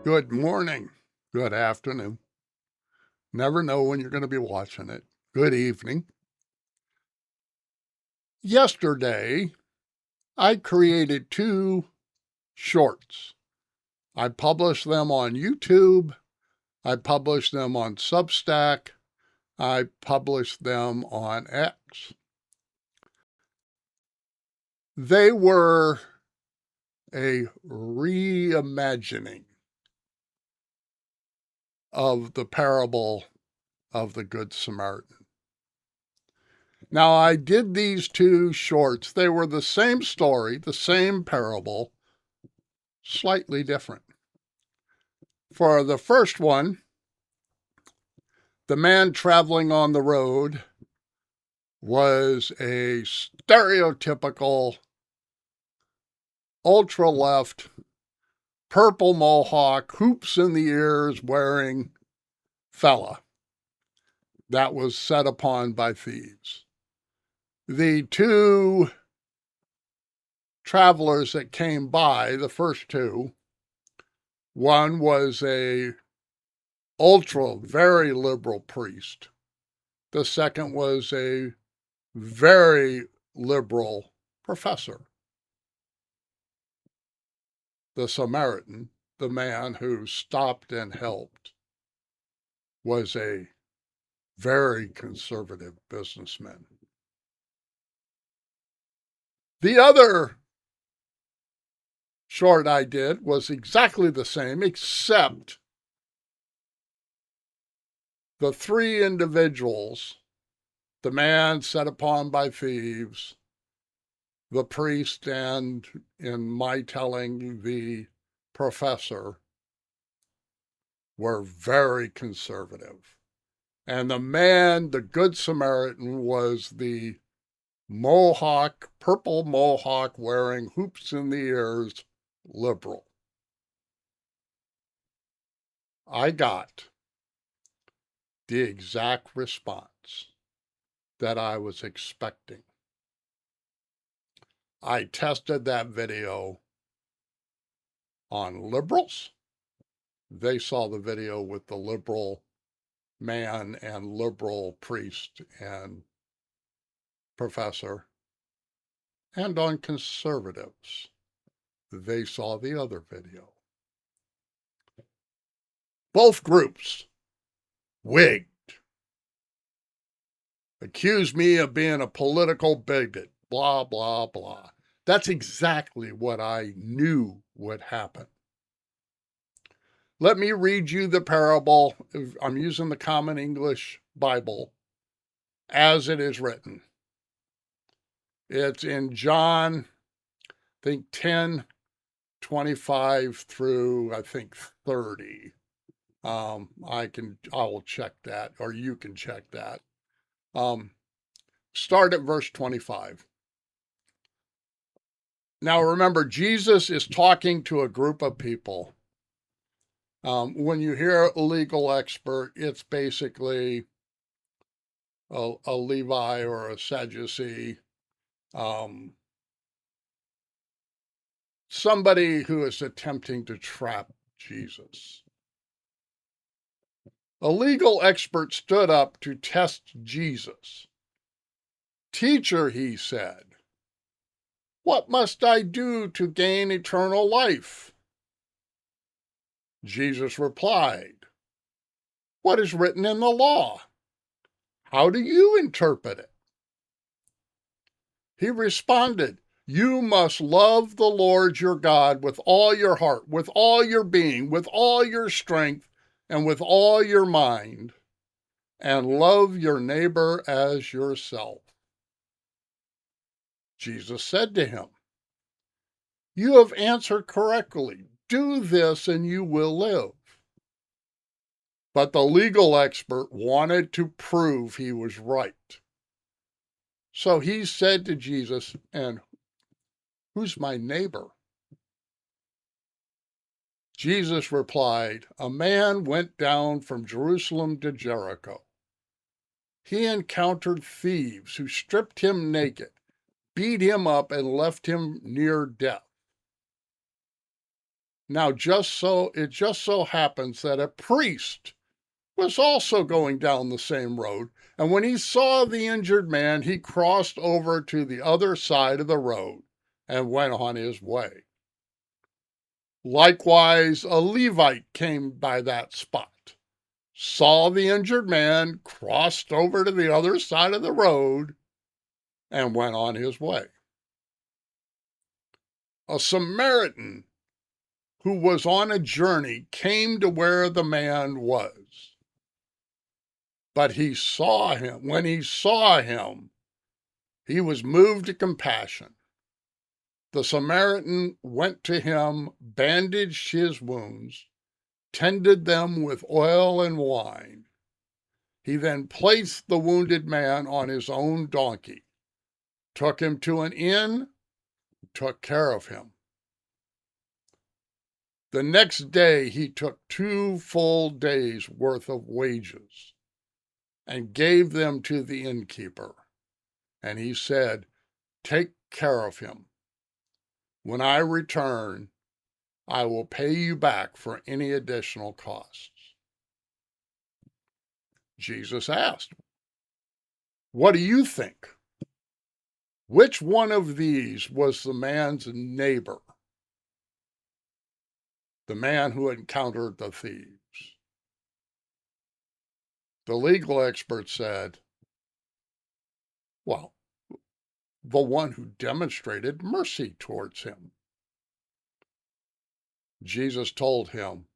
Good morning. Good afternoon. Never know when you're going to be watching it. Good evening. Yesterday, I created 2 shorts. I published them on YouTube. I published them on Substack. I published them on X. They were a reimagining of the parable of the Good Samaritan. Now, I did these 2 shorts. They were the same story, the same parable, slightly different. For the first one, the man traveling on the road was a stereotypical ultra-left, purple mohawk, hoops in the ears wearing fella that was set upon by thieves. The 2 travelers that came by, the first 2, one was a very liberal priest. The second was a very liberal professor. The Samaritan, the man who stopped and helped, was a very conservative businessman. The other short I did was exactly the same, except the 3 individuals, the man set upon by thieves, the priest, and, in my telling, the professor, were very conservative. And the man, the Good Samaritan, was the mohawk, purple mohawk wearing hoops in the ears, liberal. I got the exact response that I was expecting. I tested that video on liberals. They saw the video with the liberal man and liberal priest and professor. And on conservatives, they saw the other video. Both groups wigged, accused me of being a political bigot, blah, blah, blah. That's exactly what I knew would happen. Let me read you the parable. I'm using the Common English Bible as it is written. It's in John, I think 10:25 through, I think, 30. I will check that, or you can check that. Start at verse 25. Now remember, Jesus is talking to a group of people. When you hear a legal expert, it's basically a Levite or a Sadducee, somebody who is attempting to trap Jesus. A legal expert stood up to test Jesus. "Teacher," he said, "what must I do to gain eternal life?" Jesus replied, "What is written in the law? How do you interpret it?" He responded, "You must love the Lord your God with all your heart, with all your being, with all your strength, and with all your mind, and love your neighbor as yourself." Jesus said to him, "You have answered correctly. Do this and you will live." But the legal expert wanted to prove he was right. So he said to Jesus, "And who's my neighbor?" Jesus replied, "A man went down from Jerusalem to Jericho. He encountered thieves who stripped him naked, beat him up, and left him near death. Now, it just so happens that a priest was also going down the same road, and when he saw the injured man, he crossed over to the other side of the road and went on his way. Likewise, a Levite came by that spot, saw the injured man, crossed over to the other side of the road, and went on his way. A Samaritan who was on a journey came to where the man was. But he saw him. When he saw him, he was moved to compassion. The Samaritan went to him, bandaged his wounds, tended them with oil and wine. He then placed the wounded man on his own donkey, took him to an inn, took care of him. The next day he took 2 full days' worth of wages and gave them to the innkeeper. And he said, "Take care of him. When I return, I will pay you back for any additional costs." Jesus asked, "What do you think? Which one of these was the man's neighbor, the man who encountered the thieves?" The legal expert said, "Well, the one who demonstrated mercy towards him." Jesus told him,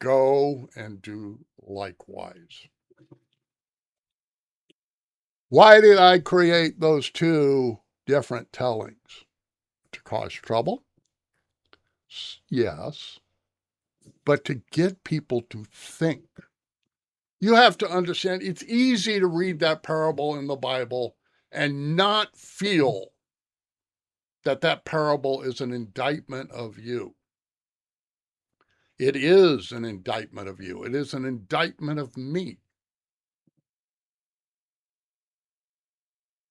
"Go and do likewise." Why did I create those 2 different tellings? To cause trouble? Yes. But to get people to think. You have to understand, it's easy to read that parable in the Bible and not feel that that parable is an indictment of you. It is an indictment of you. It is an indictment of me.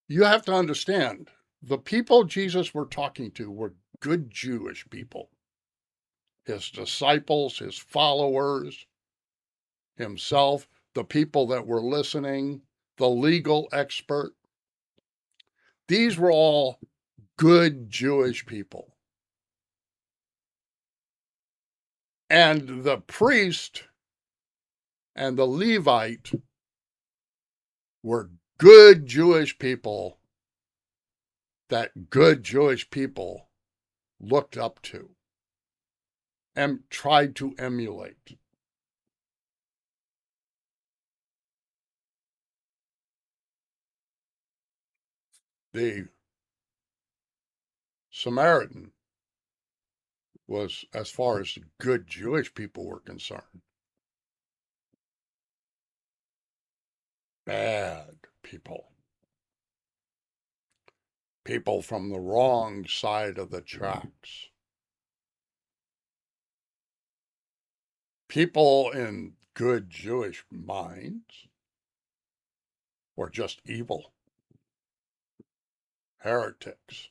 You have to understand, the people Jesus were talking to were good Jewish people. His disciples, his followers, himself, the people that were listening, the legal expert. These were all good Jewish people. And the priest and the Levite were good Jewish people that good Jewish people looked up to and tried to emulate. The Samaritan was, as far as good Jewish people were concerned, bad people. People from the wrong side of the tracks. People in good Jewish minds were just evil. Heretics.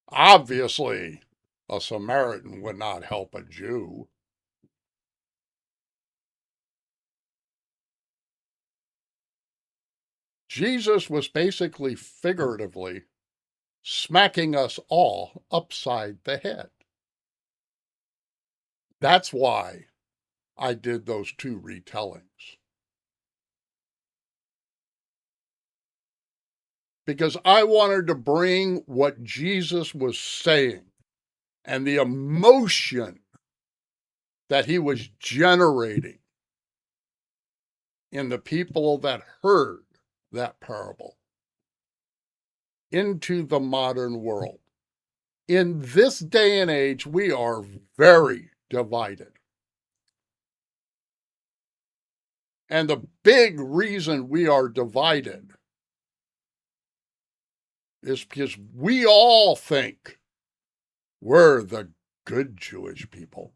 Obviously, a Samaritan would not help a Jew. Jesus was basically figuratively smacking us all upside the head. That's why I did those 2 retellings. Because I wanted to bring what Jesus was saying and the emotion that he was generating in the people that heard that parable into the modern world. In this day and age, we are very divided. And the big reason we are divided is because we all think we're the good Jewish people.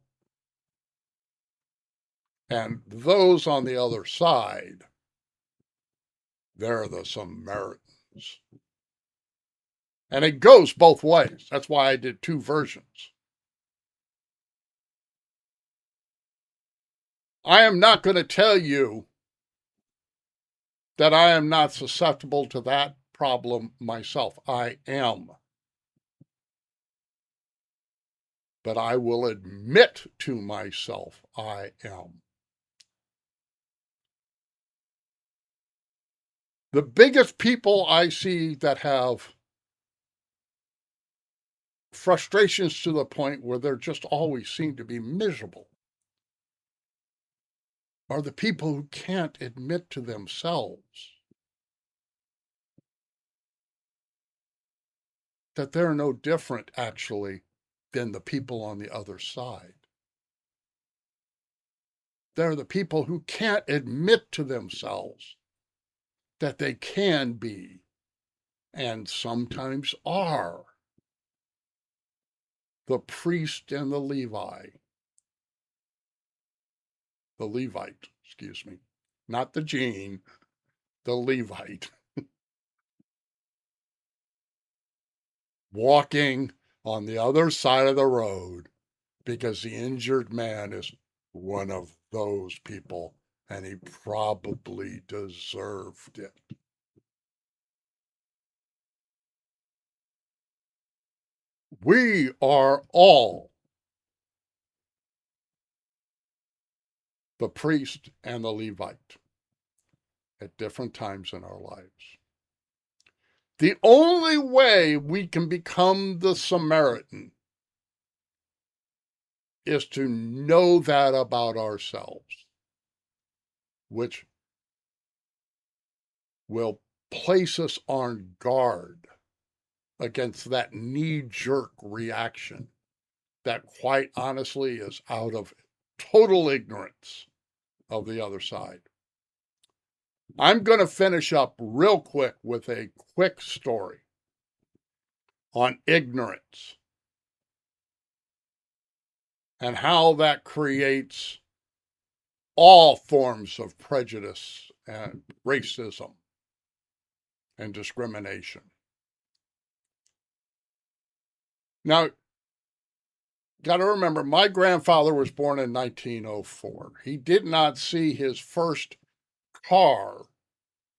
And those on the other side, they're the Samaritans. And it goes both ways. That's why I did 2 versions. I am not going to tell you that I am not susceptible to that problem myself. I am. But I will admit to myself I am. The biggest people I see that have frustrations to the point where they're just always seem to be miserable are the people who can't admit to themselves that they're no different, actually, than the people on the other side. They're the people who can't admit to themselves that they can be, and sometimes are, the priest and the Levite, excuse me, not the gene, the Levite, walking on the other side of the road because the injured man is one of those people and he probably deserved it. We are all the priest and the Levite at different times in our lives. The only way we can become the Samaritan is to know that about ourselves, which will place us on guard against that knee-jerk reaction that quite honestly is out of total ignorance of the other side. I'm going to finish up real quick with a quick story on ignorance and how that creates all forms of prejudice and racism and discrimination. Now, got to remember, my grandfather was born in 1904. He did not see his first car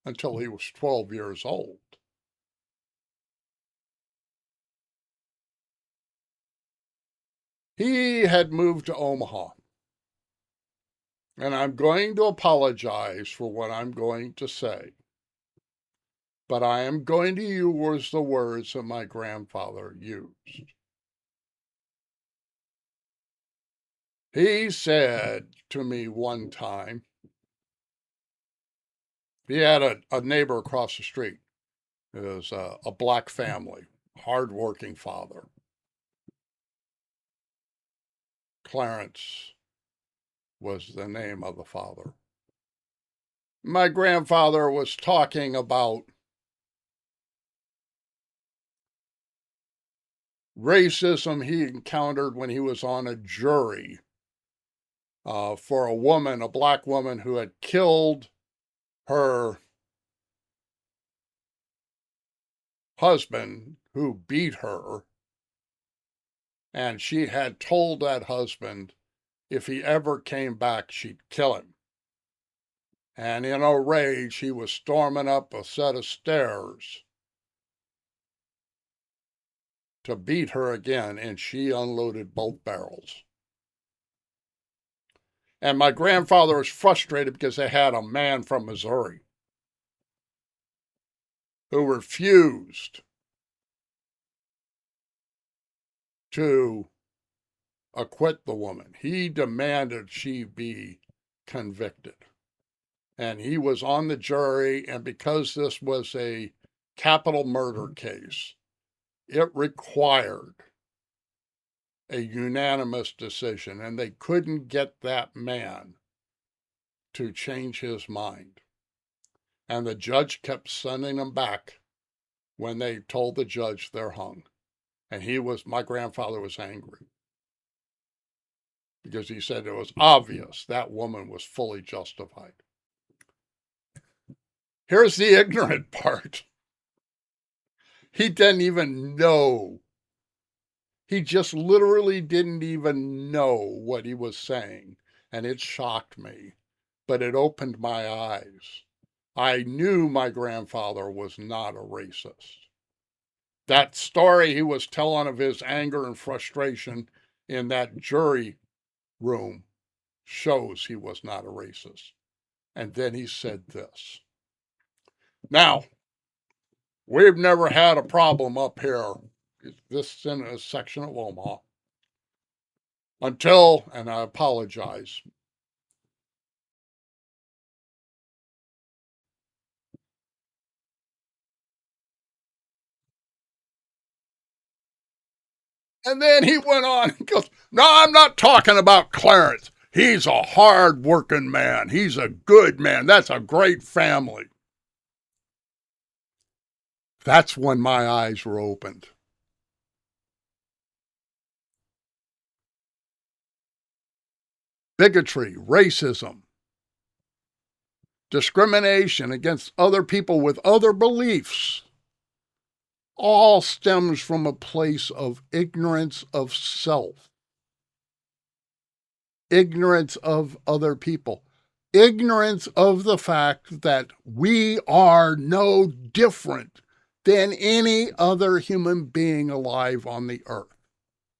until he was 12 years old. He had moved to Omaha. And I'm going to apologize for what I'm going to say, but I am going to use the words that my grandfather used. He said to me one time, he had a neighbor across the street. It was a black family, hardworking father. Clarence was the name of the father. My grandfather was talking about racism he encountered when he was on a jury for a woman, a black woman who had killed her husband who beat her. And she had told that husband if he ever came back, she'd kill him. And in a rage, he was storming up a set of stairs to beat her again, and she unloaded both barrels. And my grandfather was frustrated because they had a man from Missouri who refused to acquit the woman. He demanded she be convicted. And he was on the jury, and because this was a capital murder case, it required a unanimous decision, and they couldn't get that man to change his mind. And the judge kept sending them back when they told the judge they're hung. And my grandfather was angry because he said it was obvious that woman was fully justified. Here's the ignorant part. He didn't even know. He just literally didn't even know what he was saying. and it shocked me, but it opened my eyes. I knew my grandfather was not a racist. That story he was telling of his anger and frustration in that jury room shows he was not a racist. And then he said this. Now, we've never had a problem up here, this in a section of Omaha, until, and I apologize, and then he went on and goes, no, I'm not talking about Clarence. He's a hard-working man. He's a good man. That's a great family. That's when my eyes were opened. Bigotry, racism, discrimination against other people with other beliefs all stems from a place of ignorance of self, ignorance of other people, ignorance of the fact that we are no different than any other human being alive on the earth.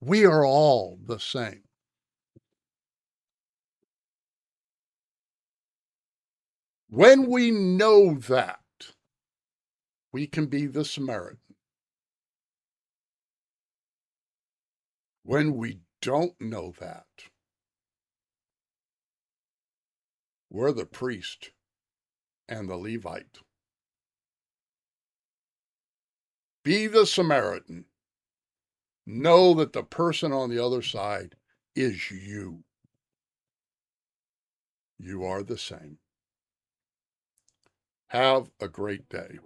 We are all the same. When we know that, we can be the Samaritan. When we don't know that, we're the priest and the Levite. Be the Samaritan. Know that the person on the other side is you. You are the same. Have a great day.